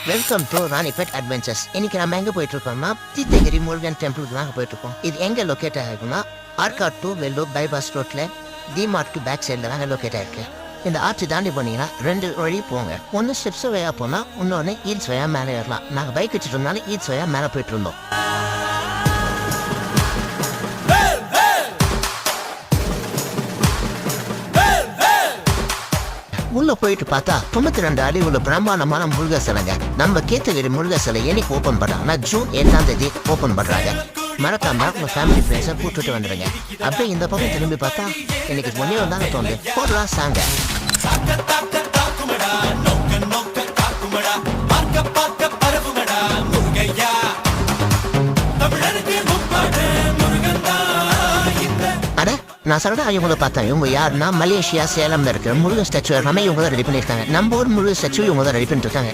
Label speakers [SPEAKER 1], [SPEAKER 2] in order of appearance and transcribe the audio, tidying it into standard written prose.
[SPEAKER 1] Welcome to Ranipet adventures. இன்னைக்கு நம்ம எங்க போயிட்டு இருக்கோம்னா தீர்த்தகிரி முருகன் டெம்பிளுக்கு தாங்க போயிட்டு இருக்கோம். இது எங்க லொக்கேட் ஆயிருக்குன்னா ஆர்காட் டு வெள்ளூர் பைபாஸ் ரோட்ல டிமார்ட்க்கு பேக் சைடில் தாங்க லொக்கேட் ஆயிருக்கு. இந்த ஆர்ச்சி தாண்டி போனீங்கன்னா 2 வழி போங்க. ஒன்று ஸ்டெப்ஸ் வழியா போனா இன்னொன்று ஈல்ஸ் வழியா மேலே ஏறலாம். நாங்கள் பைக் வச்சுட்டு இருந்தாலும் ஈல்ஸ் வழியா மேலே போயிட்டு இருந்தோம். உள்ள போயிட்டு பார்த்தா 92 அடி உள்ள பிரம்மாண்டமான முருகர் சிலைங்க. நம்ம கேத்தகிரி முருகர் சிலை என்னைக்கு ஓப்பன் பண்றாங்கன்னா ஜூன் 8ஆம் தேதி ஓப்பன் பண்றாங்க. மறக்காம உங்க ஃபேமிலி ஃப்ரெண்ட்ஸை கூட்டிட்டு வந்துடுங்க. அப்படியே இந்த பக்கம் திரும்பி பார்த்தா இன்னைக்கு ஒன்னே வந்தாங்க தோணுது போடலாம் சாங்க. நான் சொல்றேன் இவங்களை பார்த்தேன். இவங்க யாருன்னா மலேசியா சேலம்ல இருக்கிற முருகன் ஸ்டாச்சு எல்லாமே இவங்க தான் ரெடி பண்ணியிருக்காங்க. நம்ம ஊர் முருகன் ஸ்டாச்சு இவங்க தான் ரெடி பண்ணிட்டு இருக்காங்க.